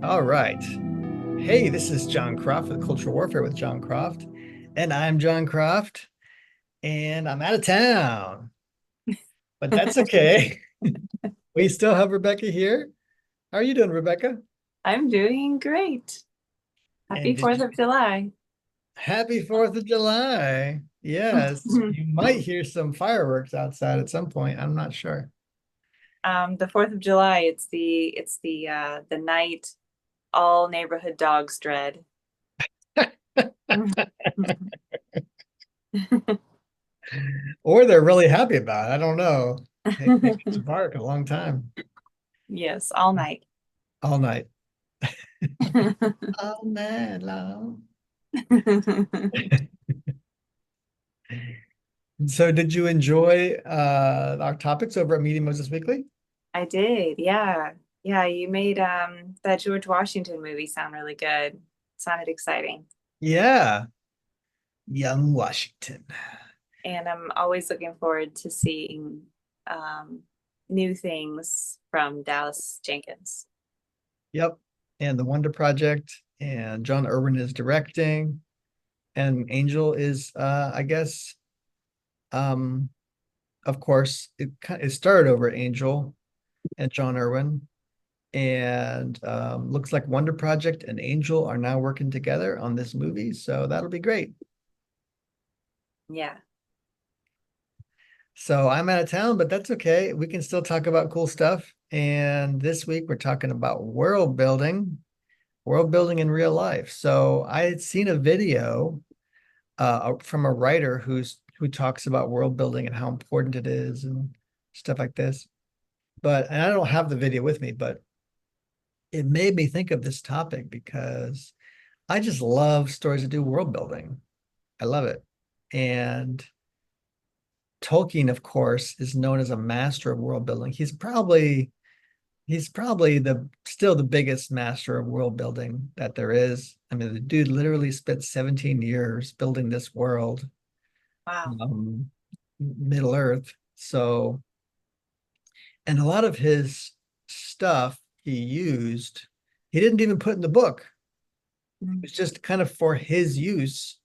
All right. Hey, this is Jon Croft with Cultural Warfare with Jon Croft. And I'm Jon Croft, and I'm out of town, but that's okay. We still have Rebecca here. How are you doing, Rebecca? I'm doing great. And Happy 4th of July. happy 4th of July. Yes, you might hear some fireworks outside at some point. I'm not sure. The 4th of July, it's the night all neighborhood dogs dread. Or they're really happy about it. I don't know. They get to bark a long time, Yes, all night. all night. All night long. So did you enjoy our topics over at Media Moses Weekly? I did, yeah. Yeah, you made that George Washington movie sound really good. Sounded exciting. Yeah, Young Washington. And I'm always looking forward to seeing new things from Dallas Jenkins. Yep. And the Wonder Project, and John Irwin is directing, and Angel is I guess um of course it started over at Angel and John Irwin, and looks like Wonder Project and Angel are now working together on this movie, so that'll be great. Yeah. So I'm out of town, but that's okay. We can still talk about cool stuff. And this week we're talking about world building in real life. So I had seen a video from a writer who talks about world building and how important it is and stuff like this. And I don't have the video with me, but it made me think of this topic because I just love stories that do world building. I love it. And Tolkien, of course, is known as a master of world building. He's probably the still the biggest master of world building that there is. I mean, the dude literally spent 17 years building this world, Wow. um, Middle Earth. So, and a lot of his stuff he didn't even put in the book. It was just kind of for his use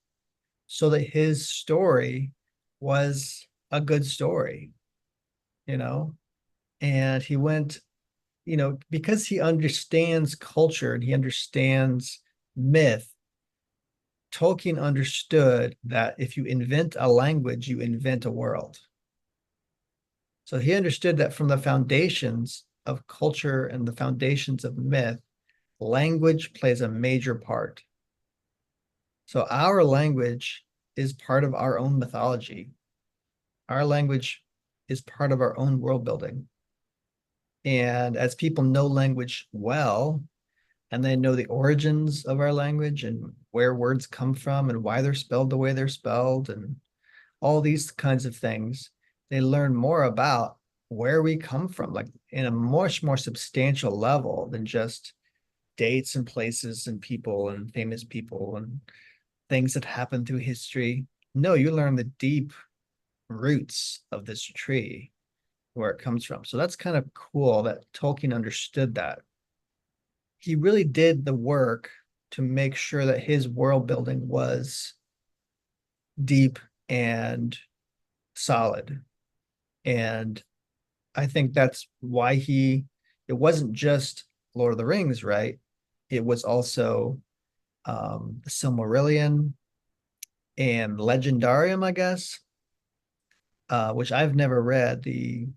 so that his story was a good story, you know? And he went, because he understands culture and he understands myth. Tolkien understood that if you invent a language, you invent a world. So he understood that from the foundations of culture and the foundations of myth, language plays a major part. So our language is part of our own mythology. Our language is part of our own world building. And as people know language well, and they know the origins of our language and where words come from and why they're spelled the way they're spelled and all these kinds of things, they learn more about where we come from, like in a much more substantial level than just dates and places and people and famous people and things that happen through history. No, you learn the deep roots of this tree, where it comes from. So that's kind of cool that Tolkien understood that. He really did the work to make sure that his world building was deep and solid. And I think that's why it wasn't just Lord of the Rings, right? It was also the Silmarillion and Legendarium, I guess, which I've never read, the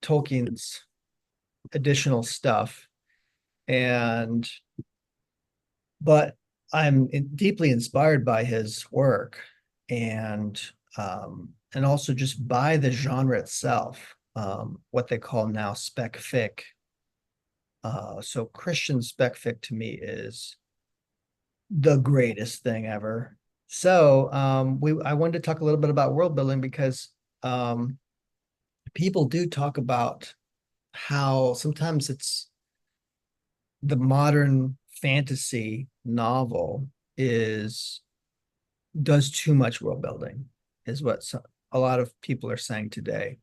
Tolkien's additional stuff. And but I'm deeply inspired by his work, and and also just by the genre itself, what they call now spec-fic. So Christian spec-fic to me is the greatest thing ever. So I wanted to talk a little bit about world building because um, people do talk about how sometimes it's the modern fantasy novel is does too much world building, is what a lot of people are saying today.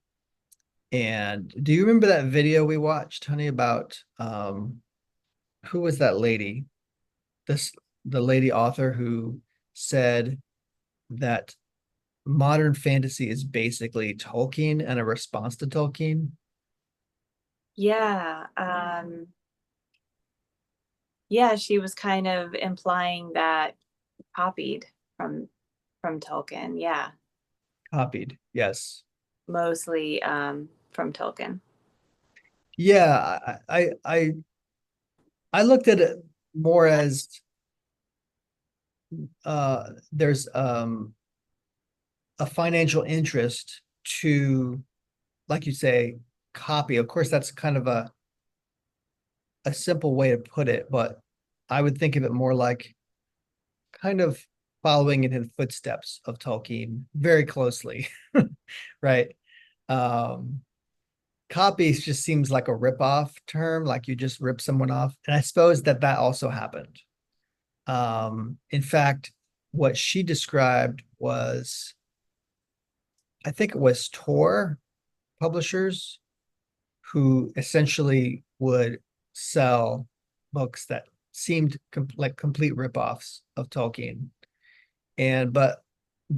And do you remember that video we watched, honey, about who was that lady? This the lady author who said that modern fantasy is basically Tolkien and a response to Tolkien. Yeah, yeah, she was kind of implying that copied from Tolkien. Yeah, Copied. Yes. mostly from Tolkien. Yeah, I looked at it more as there's a financial interest to, like you say, copy. Of course, that's kind of a simple way to put it, but I would think of it more like kind of following in the footsteps of Tolkien very closely, right? Um, Copy just seems like a ripoff term, like you just rip someone off, and I suppose that that also happened. In fact, what she described was, I think it was Tor publishers who essentially would sell books that seemed like complete ripoffs of Tolkien. And but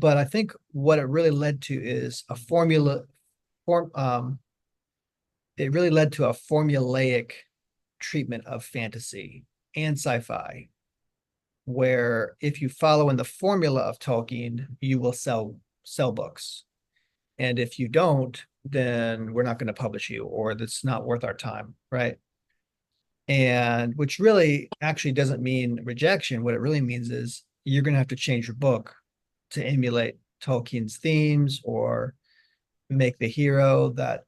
I think what it really led to is a formula form it really led to a formulaic treatment of fantasy and sci-fi, where if you follow in the formula of Tolkien, you will sell books. And if you don't, then we're not going to publish you, or that's not worth our time, right? And which really actually doesn't mean rejection. What it really means is you're going to have to change your book to emulate Tolkien's themes, or make the hero that,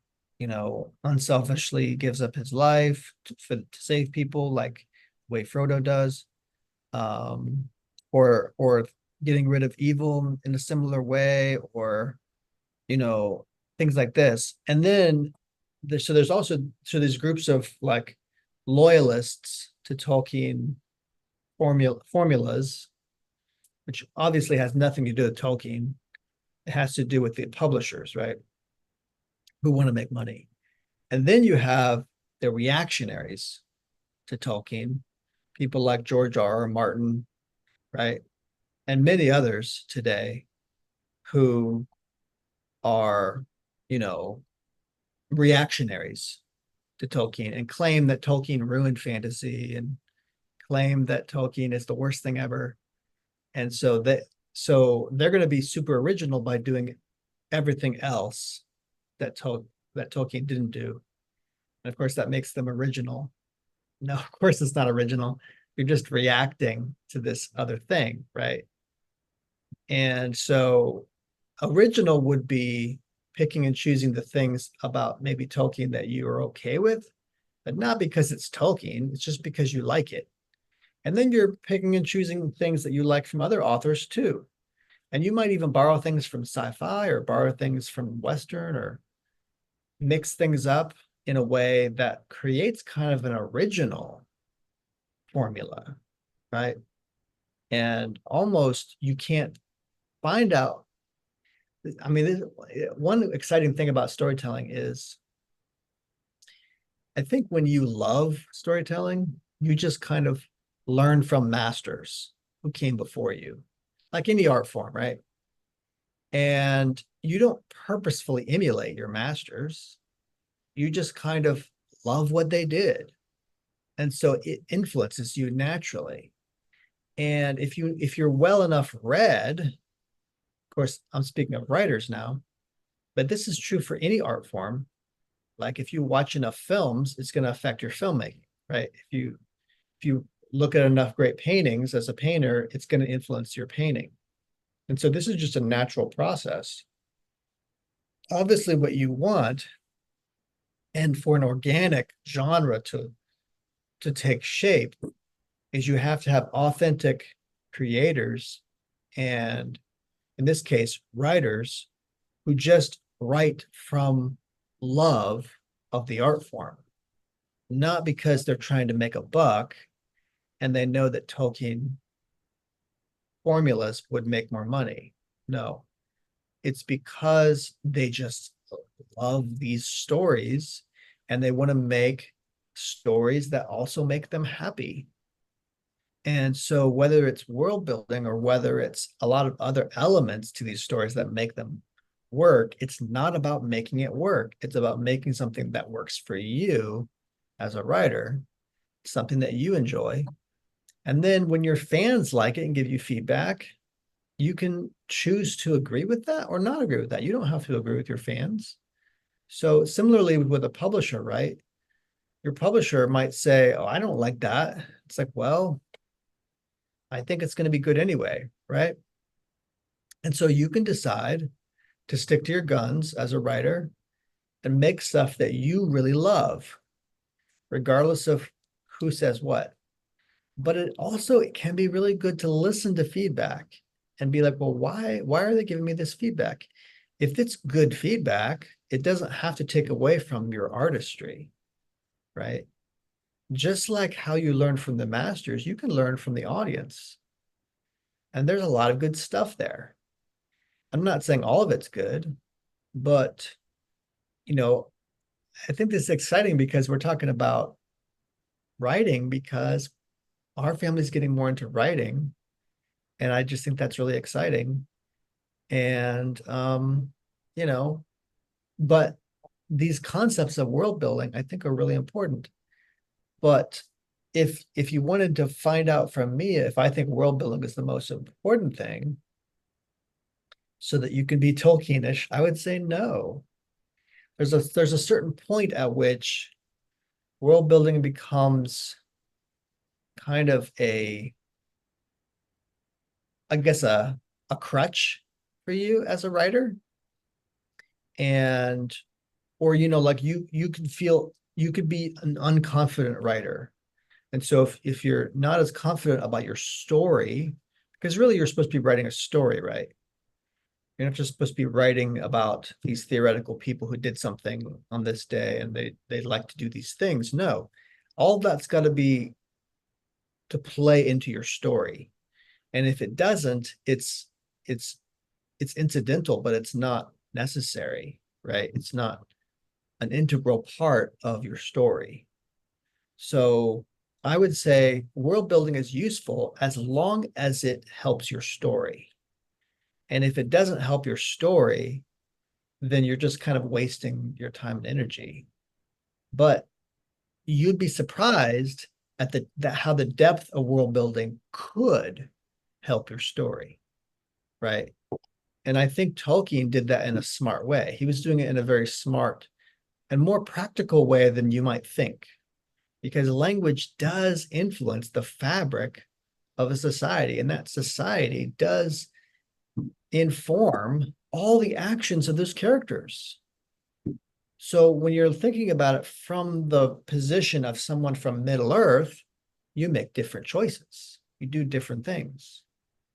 unselfishly gives up his life to save people, like the way Frodo does, um, or getting rid of evil in a similar way, or you know things like this. And then there's also these groups of like loyalists to Tolkien formulas, which obviously has nothing to do with Tolkien. It has to do with the publishers, right? Who want to make money. And then you have the reactionaries to Tolkien, people like George R. R. Martin, right? And many others today who are, you know, reactionaries to Tolkien and claim that Tolkien ruined fantasy and claim that Tolkien is the worst thing ever. And so they're going to be super original by doing everything else that Tolkien didn't do. And of course, that makes them original. No, of course, it's not original. You're just reacting to this other thing, right? And so original would be picking and choosing the things about maybe Tolkien that you are okay with, but not because it's Tolkien. It's just because you like it. And then you're picking and choosing things that you like from other authors too. And you might even borrow things from sci-fi or borrow things from Western, or mix things up in a way that creates kind of an original formula, right? And almost you can't find out. I mean, one exciting thing about storytelling is I think when you love storytelling, you just kind of learn from masters who came before you, like any art form, right? And you don't purposefully emulate your masters. You just kind of love what they did. And so it influences you naturally. And if you're well enough read, of course, I'm speaking of writers now, but this is true for any art form. Like if you watch enough films, it's going to affect your filmmaking, right? If you look at enough great paintings as a painter, it's going to influence your painting. And so this is just a natural process. Obviously, what you want, and for an organic genre to take shape, is you have to have authentic creators, and in this case, writers who just write from love of the art form, not because they're trying to make a buck and they know that Tolkien formulas would make more money. No, it's because they just love these stories and they want to make stories that also make them happy. And so whether it's world building or whether it's a lot of other elements to these stories that make them work, it's not about making it work. It's about making something that works for you as a writer, something that you enjoy. And then when your fans like it and give you feedback, you can choose to agree with that or not agree with that. You don't have to agree with your fans. So similarly with a publisher, right? Your publisher might say, "Oh, I don't like that." It's like, well, I think it's going to be good anyway, right? And so you can decide to stick to your guns as a writer and make stuff that you really love, regardless of who says what. But it can be really good to listen to feedback and be like, well, why are they giving me this feedback? If it's good feedback, it doesn't have to take away from your artistry, right? Just like how you learn from the masters, you can learn from the audience. And there's a lot of good stuff there. I'm not saying all of it's good, but you know, I think this is exciting because we're talking about writing because our family's getting more into writing. And I just think that's really exciting. And you know, but these concepts of world building, I think, are really important. But if you wanted to find out from me if I think world building is the most important thing, so that you can be Tolkienish, I would say no. There's a certain point at which world building becomes kind of I guess a crutch for you as a writer. And or like you could feel you could be an unconfident writer. And so if you're not as confident about your story, because really you're supposed to be writing a story, right? You're not just supposed to be writing about these theoretical people who did something on this day and they like to do these things. No, all that's got to be to play into your story. And if it doesn't, it's it's incidental, but it's not necessary, right? It's not an integral part of your story. So I would say world building is useful as long as it helps your story. And if it doesn't help your story, then you're just kind of wasting your time and energy. But you'd be surprised at how the depth of world building could help your story, right? And I think Tolkien did that in a smart way. He was doing it in a very smart and more practical way than you might think, because language does influence the fabric of a society, and that society does inform all the actions of those characters. So when you're thinking about it from the position of someone from Middle Earth, you make different choices. You do different things,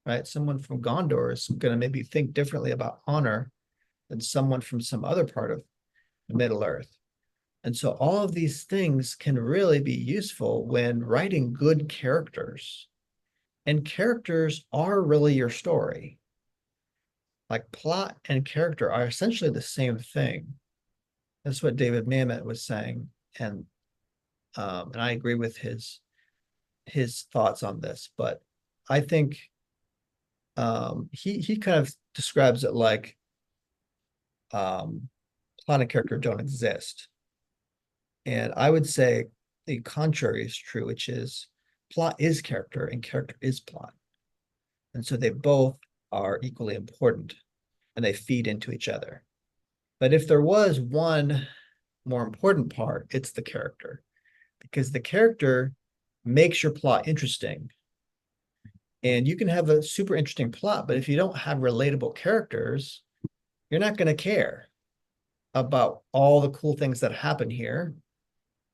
right? Someone from Gondor is going to maybe think differently about honor than someone from some other part of Middle Earth. And so all of these things can really be useful when writing good characters. And characters are really your story. Like plot and character are essentially the same thing. That's what David Mamet was saying. And I agree with his thoughts on this. But I think he kind of describes it like plot and character don't exist. And I would say the contrary is true, which is plot is character and character is plot. And so they both are equally important and they feed into each other. But if there was one more important part, it's the character, because the character makes your plot interesting. And you can have a super interesting plot, but if you don't have relatable characters, you're not going to care about all the cool things that happen here,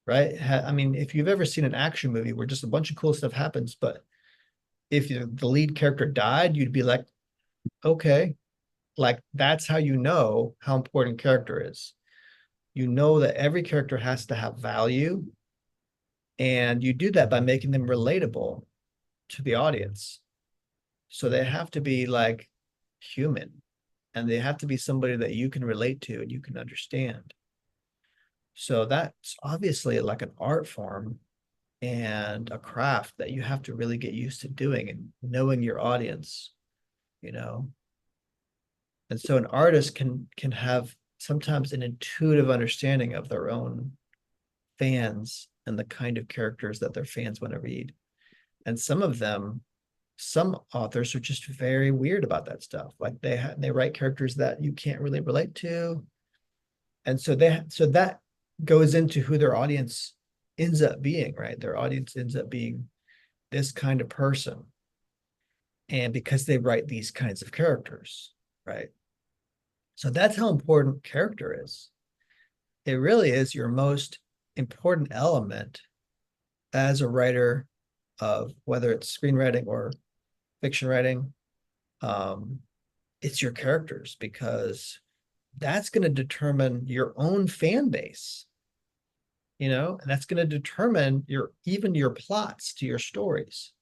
right? I mean, if you've ever seen an action movie where just a bunch of cool stuff happens, but if the lead character died, you'd be like, okay, like that's how you know how important character is. You know that every character has to have value, and you do that by making them relatable to the audience. So they have to be like human, and they have to be somebody that you can relate to and you can understand. So that's obviously like an art form and a craft that you have to really get used to doing and knowing your audience, you know. And so an artist can have sometimes an intuitive understanding of their own fans and the kind of characters that their fans want to read. And some of them, some authors are just very weird about that stuff. Like they write characters that you can't really relate to. And so that goes into who their audience ends up being, right? Their audience ends up being this kind of person. And because they write these kinds of characters, right? So that's how important character is. It really is your most important element as a writer of whether it's screenwriting or fiction writing. Um, it's your characters because that's going to determine your own fan base, you know, and that's going to determine even your plots to your stories.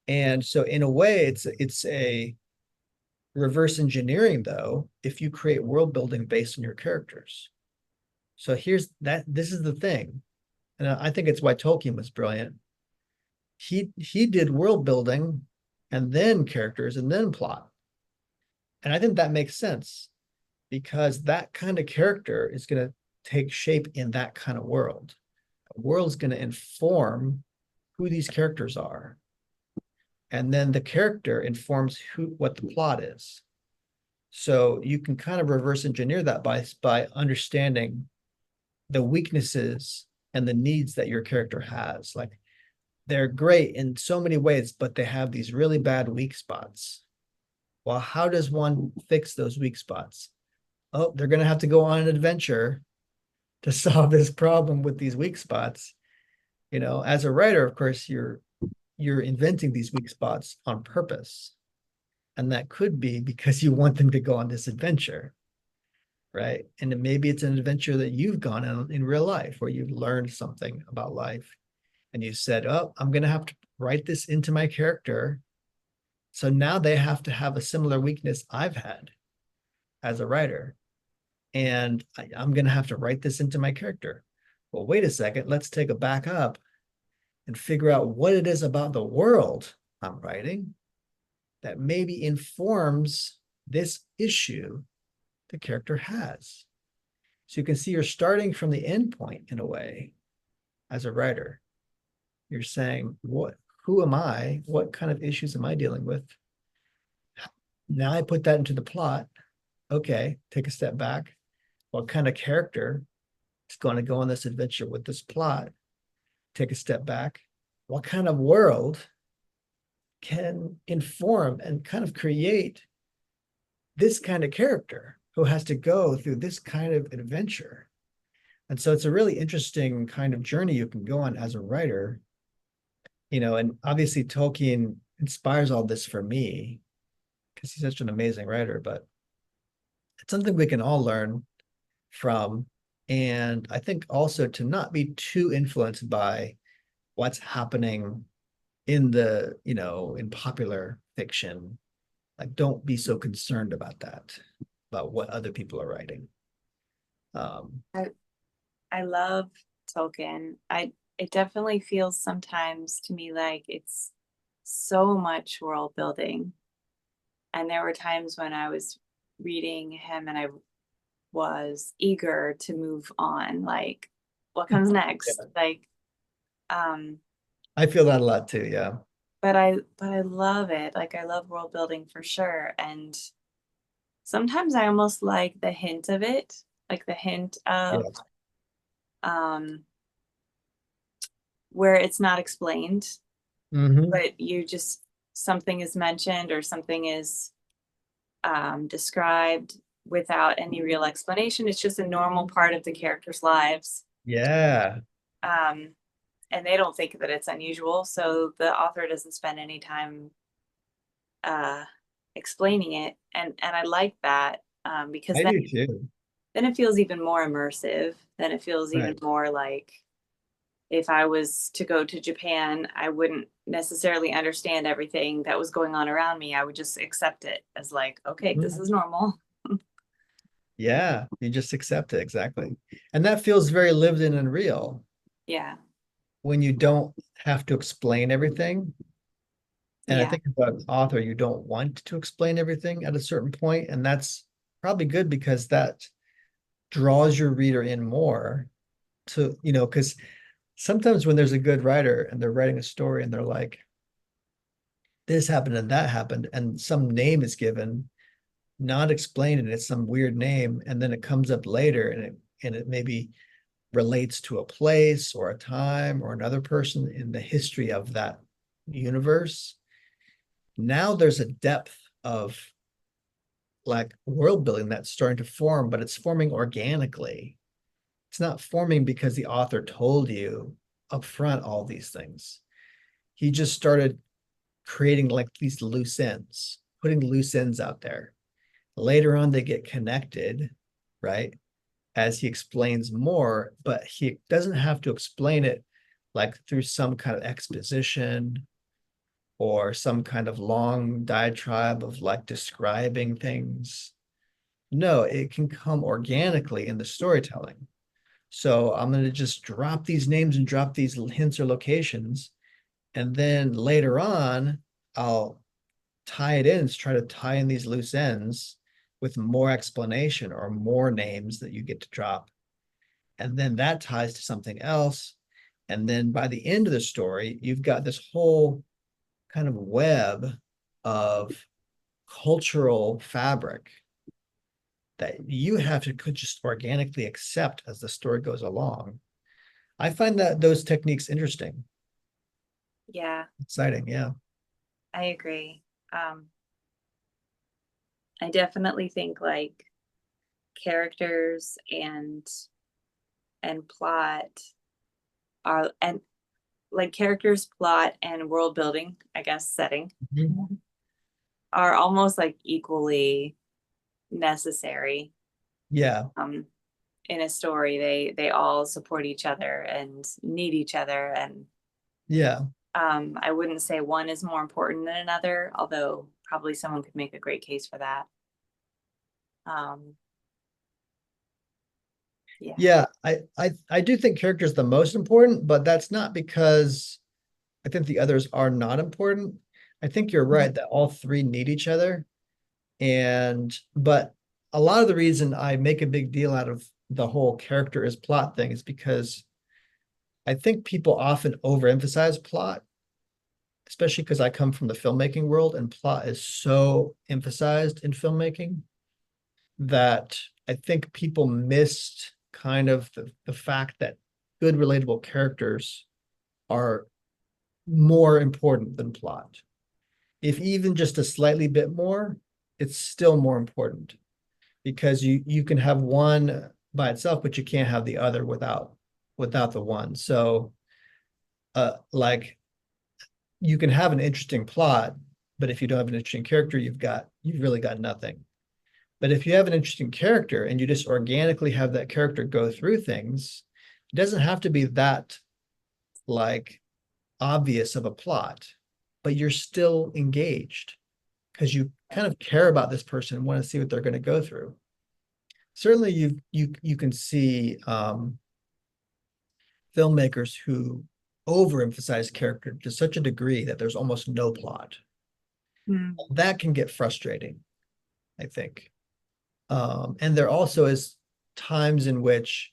And so in a way, it's a reverse engineering though, if you create world building based on your characters. So this is the thing. And I think it's why Tolkien was brilliant. He did world building and then characters and then plot. And I think that makes sense because that kind of character is going to take shape in that kind of world. The world's going to inform who these characters are. And then the character informs what the plot is. So you can kind of reverse engineer that by understanding the weaknesses and the needs that your character has. Like they're great in so many ways, but they have these really bad weak spots. Well, how does one fix those weak spots? Oh, they're going to have to go on an adventure to solve this problem with these weak spots. You know, as a writer, of course, you're inventing these weak spots on purpose. And that could be because you want them to go on this adventure, right? And maybe it's an adventure that you've gone on in real life where you've learned something about life and you said, oh, I'm going to have to write this into my character. So now they have to have a similar weakness I've had as a writer. And I'm going to have to write this into my character. Well, wait a second. Let's take a back up and figure out what it is about the world I'm writing that maybe informs this issue the character has. So you can see you're starting from the end point in a way as a writer. You're saying, who am I? What kind of issues am I dealing with? Now I put that into the plot. Okay, take a step back. What kind of character is going to go on this adventure with this plot? Take a step back. What kind of world can inform and kind of create this kind of character who has to go through this kind of adventure? And so it's a really interesting kind of journey you can go on as a writer, you know, and obviously Tolkien inspires all this for me because he's such an amazing writer, but it's something we can all learn from. And I think also to not be too influenced by what's happening in in popular fiction. Like, don't be so concerned about that, about what other people are writing. I love Tolkien. It definitely feels sometimes to me like it's so much world building. And there were times when I was reading him and I was eager to move on, like what comes next? Like I feel that a lot too, yeah. but I love it. Like I love world building for sure. And sometimes I almost like the hint of it, like the hint of Yeah. um where it's not explained, Mm-hmm. but you just something is mentioned or something is described without any real explanation. It's just a normal part of the characters' lives. Yeah. Um, and they don't think that it's unusual. So the author doesn't spend any time uh, explaining it. And I like that because I do too. then it feels even more immersive. Then it feels even Right. more like if I was to go to Japan, I wouldn't necessarily understand everything that was going on around me. I would just accept it as like, okay, this Mhm. is normal. Yeah, you just accept it, exactly. And that feels very lived in and real Yeah. when you don't have to explain everything. And I Yeah. think about an author, you don't want to explain everything at a certain point, and that's probably good because that draws your reader in more to, because sometimes when there's a good writer and they're writing a story and they're like, this happened and that happened, and some name is given, not explained, and it's some weird name, and then it comes up later and it maybe relates to a place or a time or another person in the history of that universe. Now there's a depth of like world building that's starting to form, but it's forming organically. It's not forming because the author told you up front all these things. He just started creating like these loose ends, putting loose ends out there. Later on, they get connected, right? As he explains more, but he doesn't have to explain it like through some kind of exposition or some kind of long diatribe of like describing things. No, it can come organically in the storytelling. So I'm going to just drop these names and drop these hints or locations. And then later on, I'll tie it in, try to tie in these loose ends with more explanation or more names that you get to drop. And then that ties to something else. And then by the end of the story, you've got this whole kind of web of cultural fabric that you have to could just organically accept as the story goes along. I find that those techniques interesting, Yeah, exciting. Yeah. I agree. Um, I definitely think like characters and plot are and like characters, plot, and world building, I guess, setting Mhm. are almost like equally necessary Yeah. um in a story. They all support each other and need each other, and Yeah. I wouldn't say one is more important than another, although probably someone could make a great case for that. Um, yeah. Yeah. I do think character is the most important, but that's not because I think the others are not important. I think you're right that all three need each other. But a lot of the reason I make a big deal out of the whole character is plot thing is because I think people often overemphasize plot, especially because I come from the filmmaking world and plot is so emphasized in filmmaking that I think people missed kind of the fact that good relatable characters are more important than plot. If even just a slightly bit more, it's still more important because you can have one by itself, but you can't have the other without the one. So like you can have an interesting plot, but if you don't have an interesting character, you've really got nothing. But if you have an interesting character and you just organically have that character go through things, it doesn't have to be that like obvious of a plot, but you're still engaged because you kind of care about this person and want to see what they're going to go through. Certainly you can see filmmakers who overemphasize character to such a degree that there's almost no plot. Hmm. That can get frustrating, I think. And there also is times in which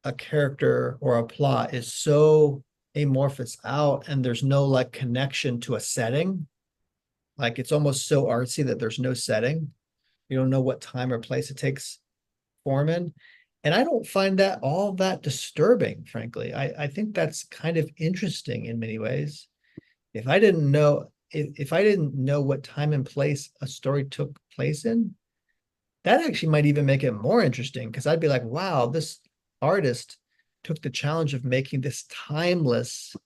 a character or a plot is so amorphous out and there's no like connection to a setting. Like it's almost so artsy that there's no setting. You don't know what time or place it takes form in. And I don't find that all that disturbing, frankly. I think that's kind of interesting in many ways. If I didn't know what time and place a story took place in, that actually might even make it more interesting because I'd be like, wow, this artist took the challenge of making this timeless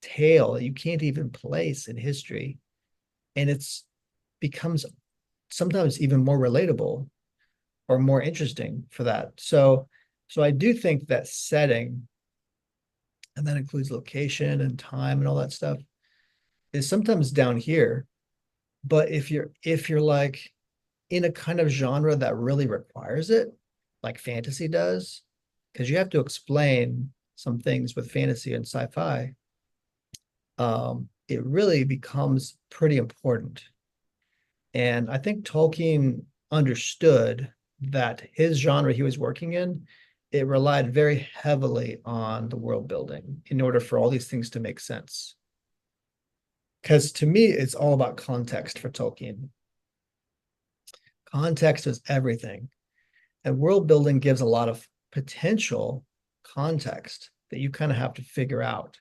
tale that you can't even place in history. And it's becomes sometimes even more relatable or more interesting for that. So I do think that setting, and that includes location and time and all that stuff, is sometimes down here. But if you're like in a kind of genre that really requires it, like fantasy does, because you have to explain some things with fantasy and sci-fi, it really becomes pretty important. And I think Tolkien understood that his genre he was working in, it relied very heavily on the world building in order for all these things to make sense. Because to me, it's all about context for Tolkien. Context is everything. And world building gives a lot of potential context that you kind of have to figure out,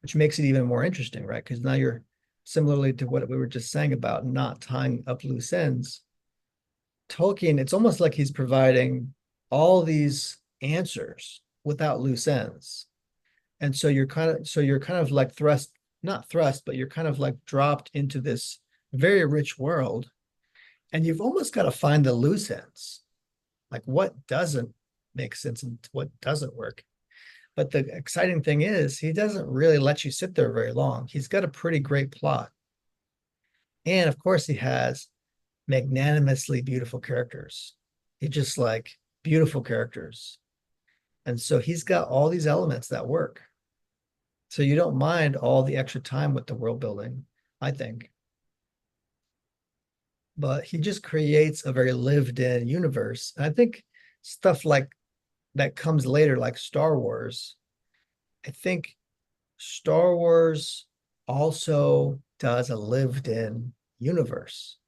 which makes it even more interesting, right? Because now you're similarly to what we were just saying about not tying up loose ends. Tolkien, it's almost like he's providing all these answers without loose ends. And so you're kind of like not thrust, but you're kind of like dropped into this very rich world. And you've almost got to find the loose ends, like what doesn't make sense and what doesn't work. But the exciting thing is he doesn't really let you sit there very long. He's got a pretty great plot. And of course, he has magnanimously beautiful characters. He just like beautiful characters. And so he's got all these elements that work. So you don't mind all the extra time with the world building, I think. But he just creates a very lived in universe. And I think stuff like that comes later, like Star Wars. I think Star Wars also does a lived in universe.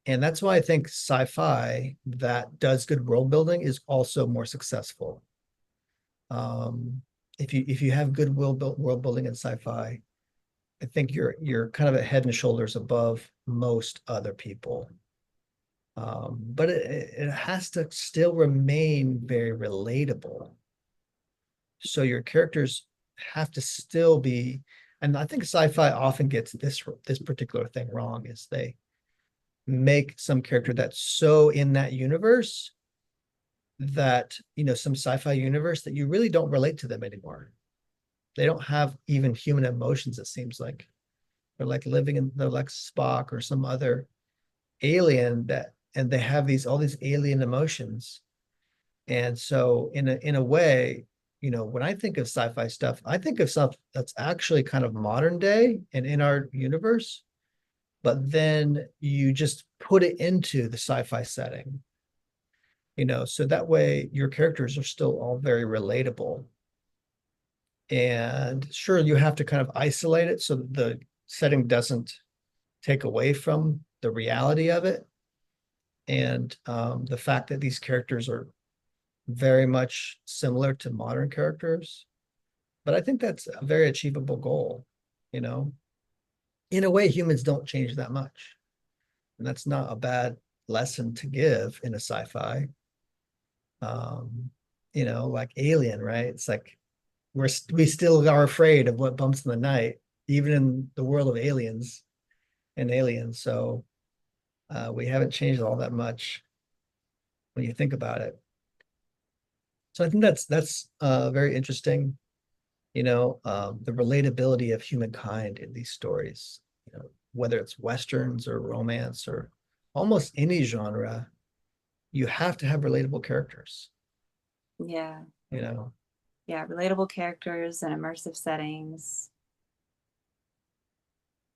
And that's why I think sci-fi that does good world building is also more successful. Um, if you have good world building in sci-fi, I think you're kind of a head and shoulders above most other people. But it has to still remain very relatable. So your characters have to still be, and I think sci-fi often gets this particular thing wrong, is they make some character that's so in that universe that, some sci-fi universe that you really don't relate to them anymore. They don't have even human emotions, it seems like. They're like Spock or some other alien and they have all these alien emotions. And so in a way, when I think of sci-fi stuff, I think of stuff that's actually kind of modern day and in our universe, but then you just put it into the sci-fi setting, so that way your characters are still all very relatable. And sure, you have to kind of isolate it so that the setting doesn't take away from the reality of it. And the fact that these characters are very much similar to modern characters. But I think that's a very achievable goal, you know. In a way, humans don't change that much. And that's not a bad lesson to give in a sci-fi. Um, like Alien, right? It's like we still are afraid of what bumps in the night, even in the world of aliens and aliens. So we haven't changed all that much when you think about it. So I think that's very interesting. The relatability of humankind in these stories. Whether it's westerns or romance or almost any genre, you have to have relatable characters. Yeah. You know, Yeah. Relatable characters and immersive settings.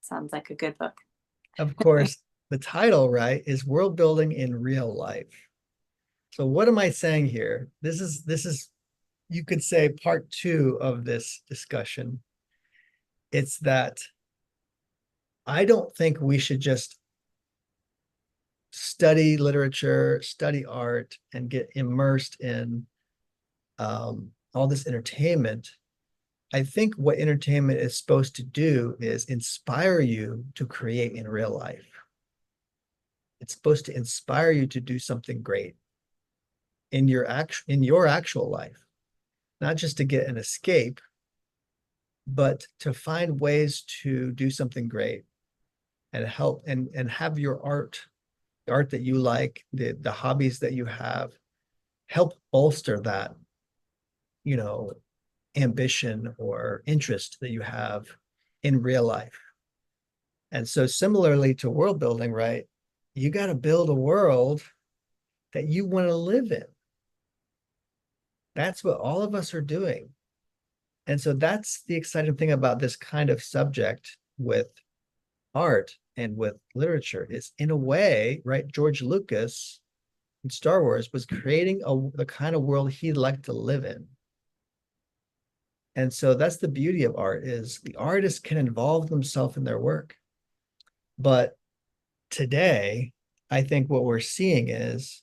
Sounds like a good book. of course, the title, right, is world building in real life. So what am I saying here? This is you could say part two of this discussion. It's that I don't think we should just study literature, study art, and get immersed in all this entertainment. I think what entertainment is supposed to do is inspire you to create in real life. It's supposed to inspire you to do something great in your actual life, not just to get an escape, but to find ways to do something great and help and have your art, the art that you like, the hobbies that you have, help bolster that, you know, ambition or interest that you have in real life. And so similarly to world building, right? you got to build a world that you want to live in. That's what all of us are doing. And so that's the exciting thing about this kind of subject with art and with literature is, in a way, right? George Lucas in Star Wars was creating the kind of world he'd like to live in. And so that's the beauty of art, is the artist can involve themselves in their work. But today, I think what we're seeing is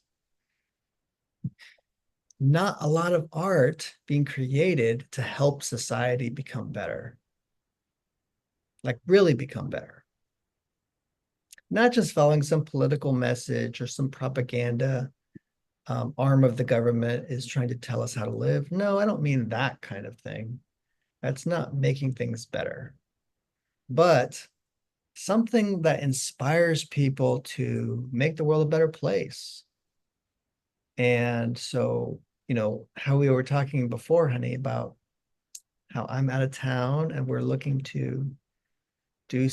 not a lot of art being created to help society become better, like really become better. Not just following some political message or some propaganda arm of the government is trying to tell us how to live. No, I don't mean that kind of thing. That's not making things better. But something that inspires people to make the world a better place. And so, how we were talking before, honey, about how I'm out of town and we're looking to do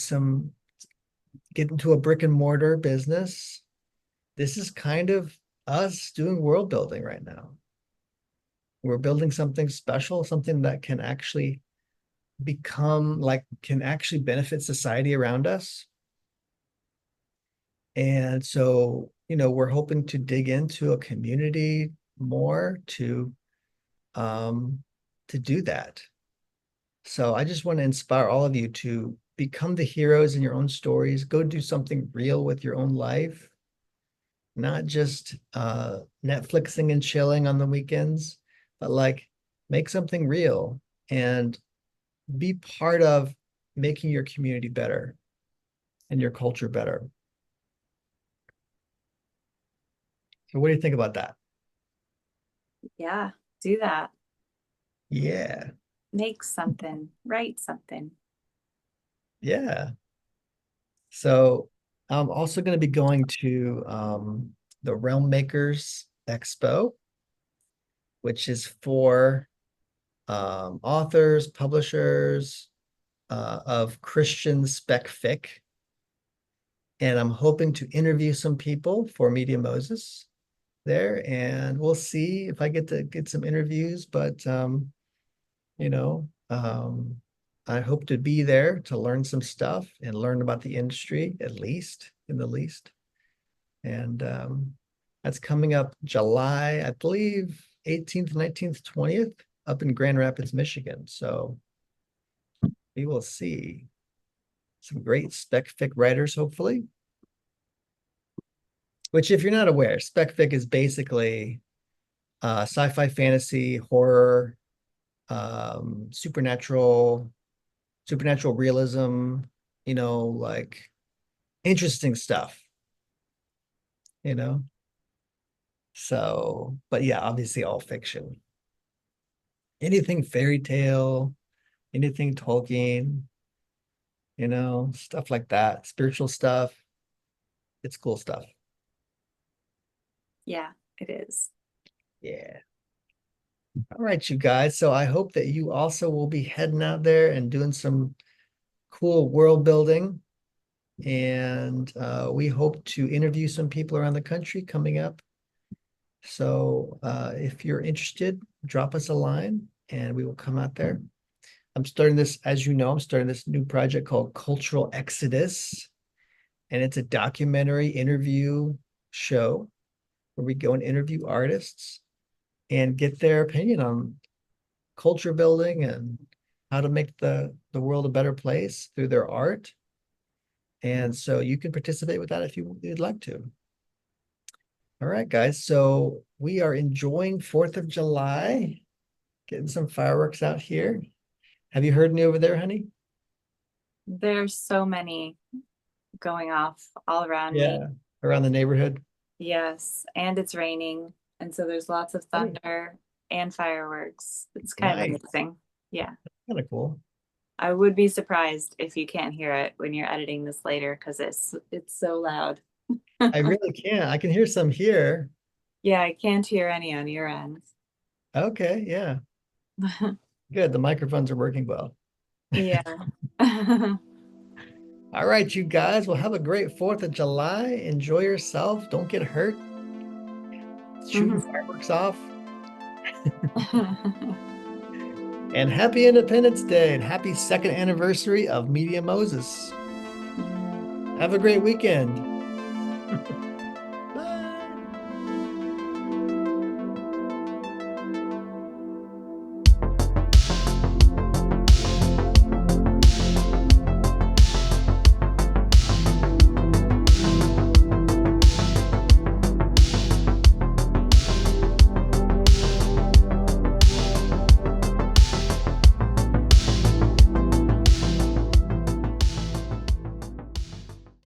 get into a brick and mortar business. This is kind of us doing world building right now. We're building something special, something that can actually can actually benefit society around us. And so, we're hoping to dig into a community more um, to do that. So I just want to inspire all of you to become the heroes in your own stories. Go do something real with your own life, not just Netflixing and chilling on the weekends, but like make something real and be part of making your community better and your culture better. So what do you think about that? Yeah, do that. Yeah. Make something, write something. Yeah. So I'm also going to be going to the Realm Makers Expo, which is for authors, publishers of Christian spec-fic. And I'm hoping to interview some people for Media Moses there. And we'll see if I get to get some interviews. But, you know, um, I hope to be there to learn some stuff and learn about the industry, at least, in the least. And that's coming up July, I believe, 18th, 19th, 20th, up in Grand Rapids, Michigan. So we will see some great spec-fic writers, hopefully. Which, if you're not aware, spec-fic is basically sci-fi, fantasy, horror, supernatural realism, like interesting stuff, you know? So, but yeah, obviously all fiction. Anything fairy tale, anything Tolkien, stuff like that, spiritual stuff. It's cool stuff. Yeah, it is. Yeah. All right, you guys. So I hope that you also will be heading out there and doing some cool world building. And we hope to interview some people around the country coming up. So if you're interested, drop us a line and we will come out there. I'm starting this, as you know, I'm starting this new project called Cultural Exodus. And it's a documentary interview show where we go and interview artists and get their opinion on culture building and how to make the world a better place through their art. And so you can participate with that if you'd like to. All right, guys. So we are enjoying 4th of July, getting some fireworks out here. Have you heard any over there, honey? There's so many going off all around me. Yeah, around the neighborhood. Yes, and it's raining, and so there's lots of Oh, thunder and fireworks. It's kind of nice. amazing. Yeah. Kind of cool. I would be surprised if you can't hear it when you're editing this later because it's so loud. I really can't. I can hear some here. Yeah, I can't hear any on your end. Okay, yeah. Good. The microphones are working well. Yeah. All All right, you guys. Well, have a great 4th of July. Enjoy yourself. Don't get hurt. Shooting fireworks off. And happy Independence Day and happy 2nd anniversary of Media Moses. Have a great weekend.